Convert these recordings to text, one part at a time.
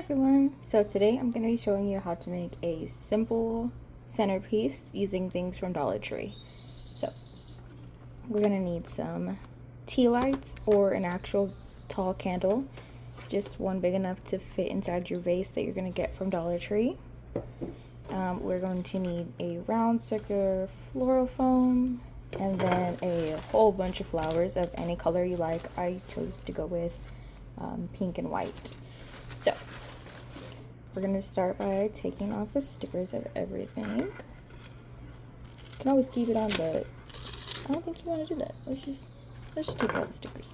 Everyone, so today I'm going to be showing you how to make a simple centerpiece using things from Dollar Tree. So we're going to need some tea lights or an actual tall candle, just one big enough to fit inside your vase that you're going to get from Dollar Tree. We're going to need a round circular floral foam and then a whole bunch of flowers of any color you like. I chose to go with pink and white. So we're going to start by taking off the stickers of everything. You can always keep it on, but I don't think you want to do that. Let's just take out the stickers.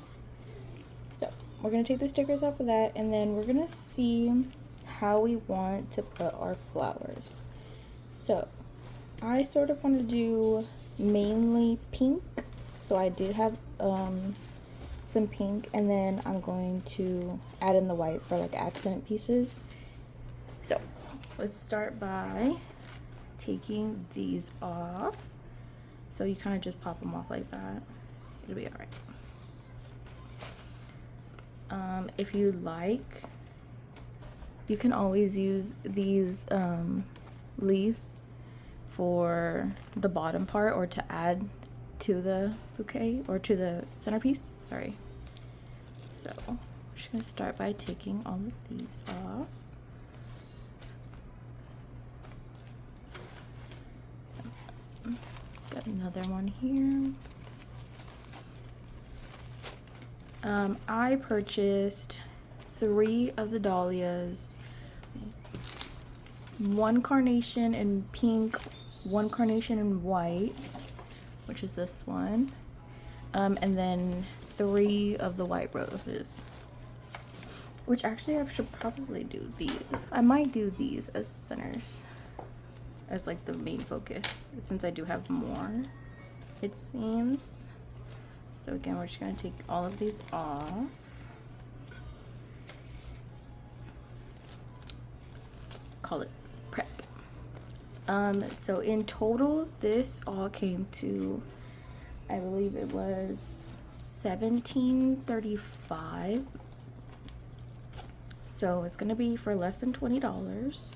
So we're going to take the stickers off of that, and then we're going to see how we want to put our flowers. So I sort of want to do mainly pink, so I did have some pink, and then I'm going to add in the white for like accent pieces. So let's start by taking these off. So you kind of just pop them off like that. It'll be all right. If you like, you can always use these leaves for the bottom part or to add to the bouquet or to the centerpiece. Sorry. So I'm just gonna start by taking all of these off. Got another one here. I purchased 3 of the dahlias, 1 carnation in pink, 1 carnation in white, which is this one, and then 3 of the white roses, which actually I should probably do these. I might do these as the centers, as like the main focus, since I do have more, it seems. So again, we're just gonna take all of these off. Call it prep. So in total, this all came to, I believe it was $17.35. So it's gonna be for less than $20.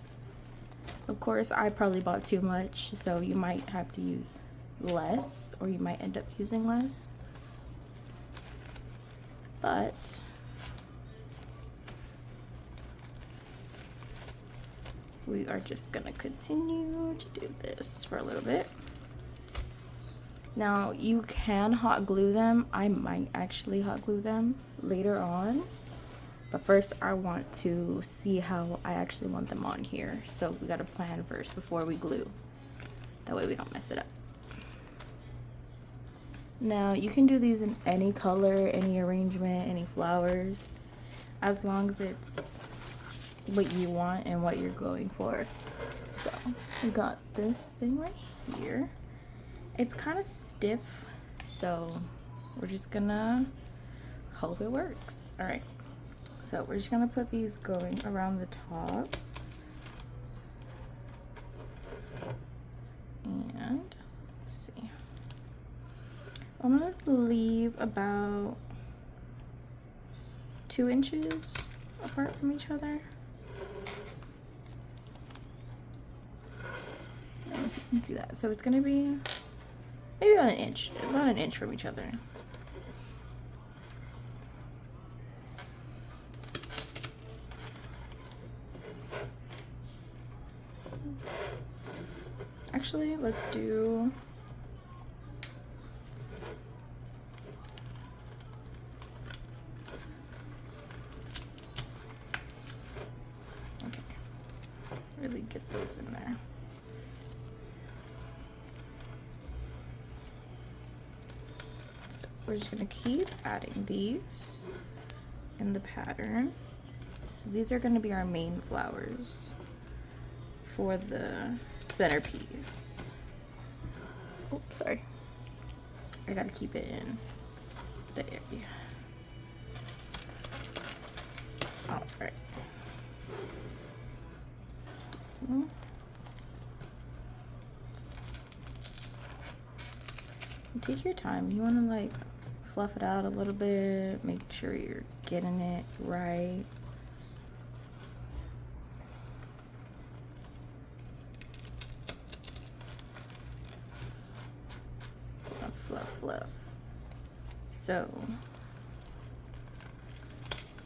Of course, I probably bought too much, so you might have to use less, or you might end up using less. But we are just gonna continue to do this for a little bit. Now, you can hot glue them. I might actually hot glue them later on. But first, I want to see how I actually want them on here. So we gotta plan first before we glue. That way we don't mess it up. Now, you can do these in any color, any arrangement, any flowers, as long as it's what you want and what you're going for. So we got this thing right here. It's kind of stiff, so we're just gonna hope it works. All right. So we're just gonna put these going around the top. And let's see. I'm gonna leave about 2 inches apart from each other. I don't know if you can see that. So it's gonna be maybe about an inch from each other. Actually, let's do okay. Really get those in there. So we're just gonna keep adding these in the pattern. So these are gonna be our main flowers for the centerpiece. Oh, sorry. I gotta keep it in the area. All right. Take your time. You wanna like fluff it out a little bit, make sure you're getting it right. fluff. So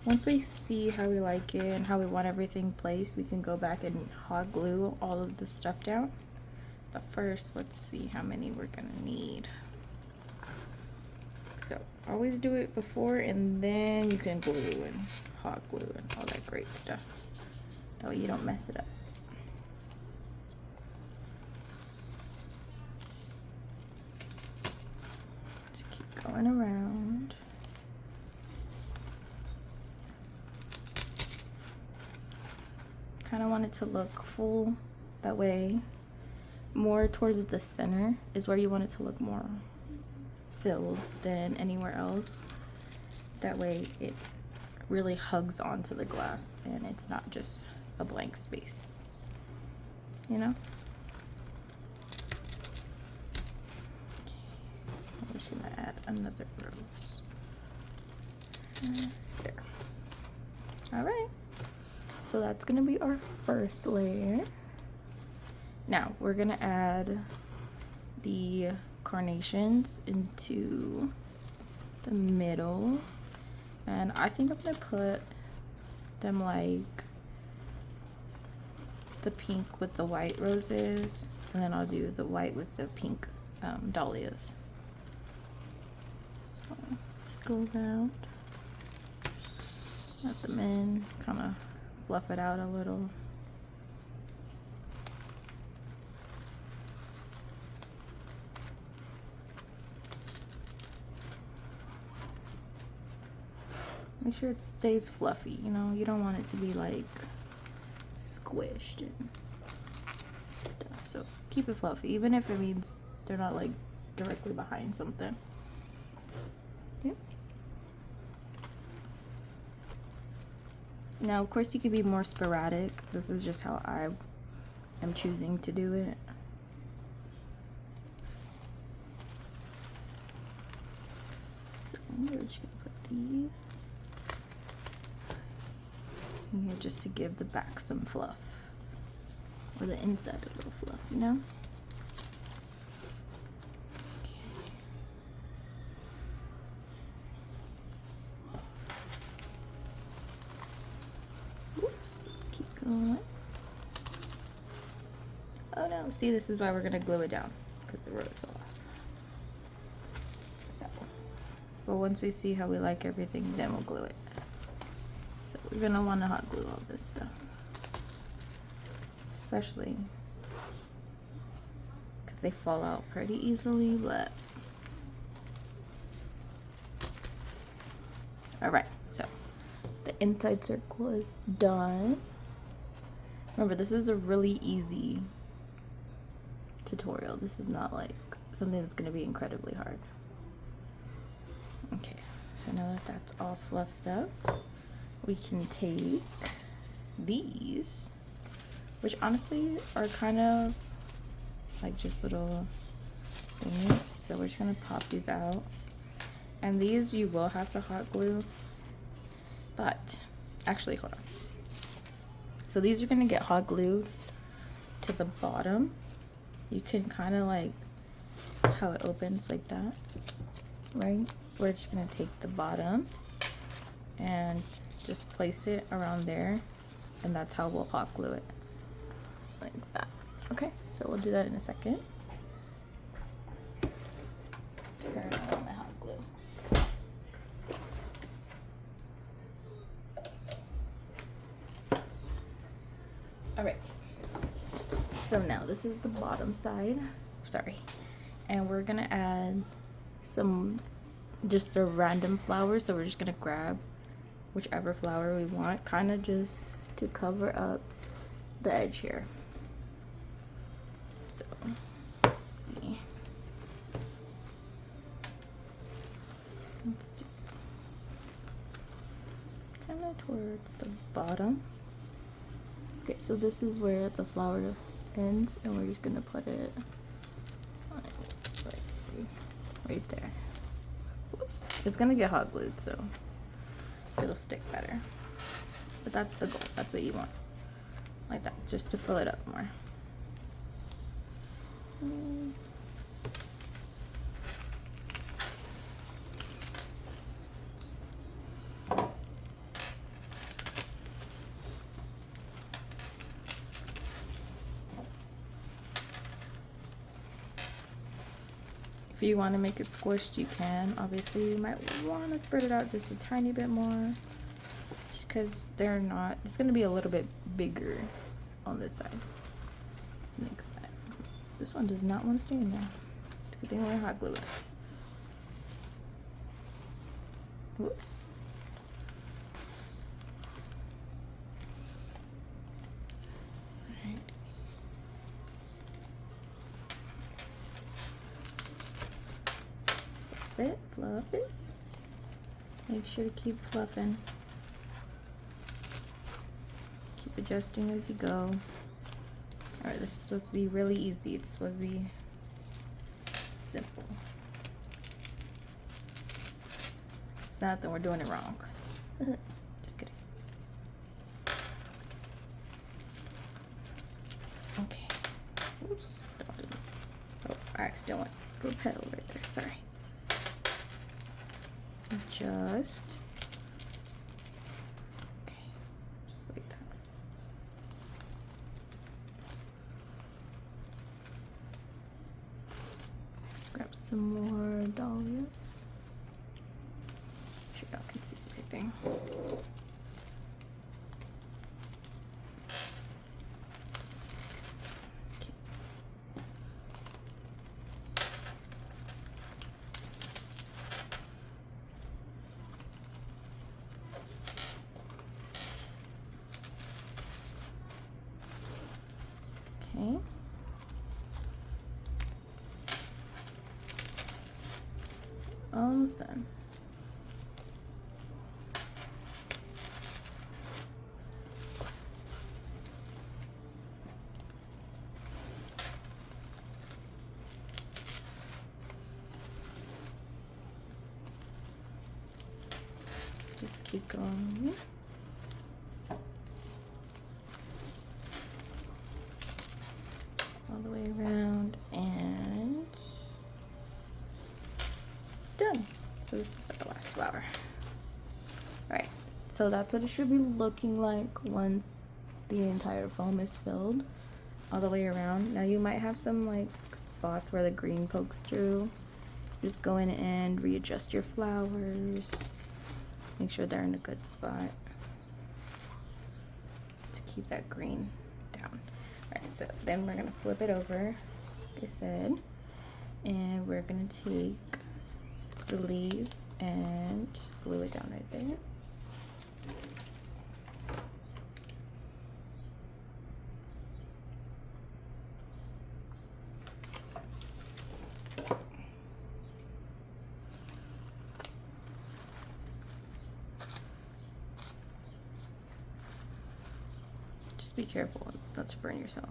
once we see how we like it and how we want everything placed, we can go back and hot glue all of the stuff down. But first, let's see how many we're gonna need. So always do it before, and then you can glue and hot glue and all that great stuff. That way you don't mess it up. Just keep going around. Kind of want it to look full, that way more towards the center is where you want it to look more filled than anywhere else. That way it really hugs onto the glass and it's not just a blank space, you know? Okay. I'm just gonna add another rose. There. All right. So that's gonna be our first layer. Now we're gonna add the carnations into the middle. And I think I'm gonna put them like the pink with the white roses. And then I'll do the white with the pink dahlias. So just go around, let them in, kind of fluff it out a little. Make sure it stays fluffy, you know, you don't want it to be like squished and stuff. So keep it fluffy, even if it means they're not like directly behind something. Yep. Now, of course, you could be more sporadic. This is just how I am choosing to do it. So we're just gonna put these in here just to give the back some fluff, or the inside a little fluff, you know? Oh no, see, this is why we're gonna glue it down, because the rose fell off. So, but once we see how we like everything, then we'll glue it. So we're gonna wanna hot glue all this stuff. Especially because they fall out pretty easily, but. Alright, so the inside circle is done. Remember, this is a really easy tutorial. This is not like something that's going to be incredibly hard. Okay, so now that that's all fluffed up, we can take these, which honestly are kind of like just little things. So we're just going to pop these out. And these you will have to hot glue, but actually, hold on. So these are going to get hot glued to the bottom. You can kind of like how it opens like that, right? We're just going to take the bottom and just place it around there, and that's how we'll hot glue it, like that. Okay, so we'll do that in a second. Turn on my hot glue. All right, so now this is the bottom side, sorry, and we're gonna add some just the random flowers. So we're just gonna grab whichever flower we want, kind of just to cover up the edge here. So let's see, let's do kind of towards the bottom. Okay, so this is where the flower ends, and we're just gonna put it right there. Oops. It's gonna get hot glued, so it'll stick better. But that's the goal. That's what you want, like that, just to fill it up more. If you want to make it squished, you can. Obviously, you might want to spread it out just a tiny bit more, just because they're not. It's going to be a little bit bigger on this side. Like that. This one does not want to stay in there. It's a good thing we're hot glue it. Whoops. Fluff it. Make sure to keep fluffing. Keep adjusting as you go. Alright, this is supposed to be really easy. It's supposed to be simple. It's not that we're doing it wrong. Just kidding. Okay. Oops. Oh, I accidentally went to a pedal right there. Sorry. Just okay, just like that. Grab some more dahlias. Sure y'all can see everything. Okay. Almost done. Just keep going. All the way around and done. So this is the last flower. Alright, so that's what it should be looking like once the entire foam is filled all the way around. Now you might have some like spots where the green pokes through. Just go in and readjust your flowers. Make sure they're in a good spot to keep that green down. Alright, so then we're gonna flip it over, like I said, and we're gonna take the leaves and just glue it down right there. Just be careful not to burn yourself.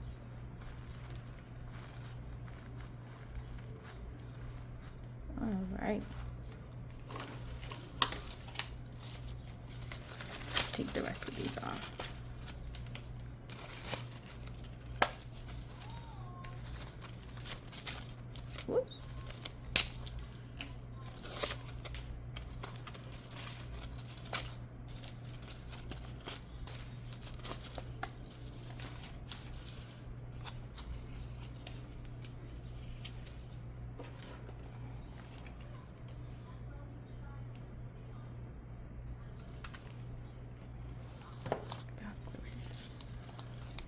All right. Take the rest of these off. Whoops.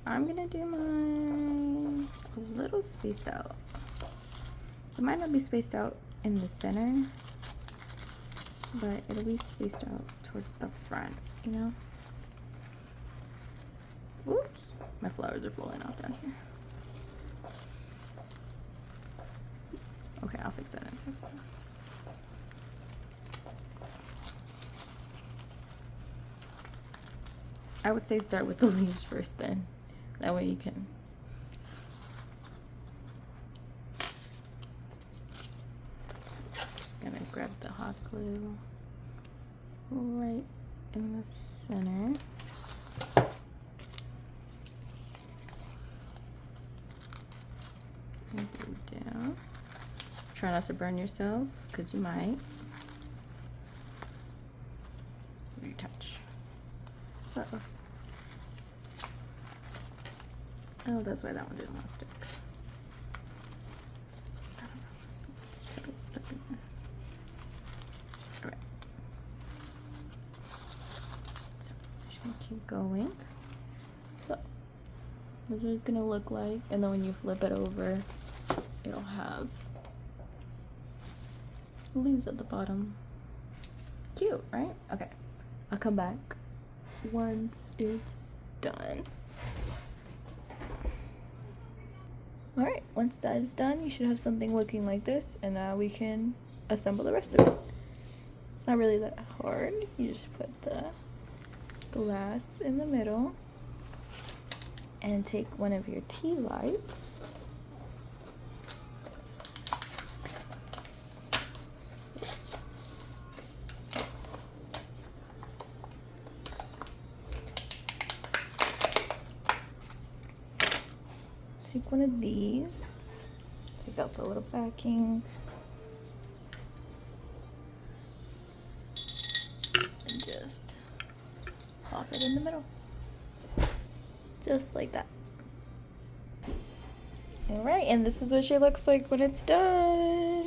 I'm gonna do mine a little spaced out. It might not be spaced out in the center, but it'll be spaced out towards the front, you know? Oops, my flowers are falling off down here. Okay, I'll fix that in a second. I would say start with the leaves first then. That way you can just gonna grab the hot glue right in the center. And go down. Try not to burn yourself, because you might. Retouch. Uh-oh. Oh, that's why that one didn't want to stick. So this is what it's gonna look like, and then when you flip it over, it'll have leaves at the bottom. Cute, right? Okay, I'll come back once it's done. All right, once that is done, you should have something looking like this, and now we can assemble the rest of it. It's not really that hard. You just put the glass in the middle and take one of your tea lights. Take one of these, take out the little backing, and just pop it in the middle, just like that. All right, and this is what she looks like when it's done.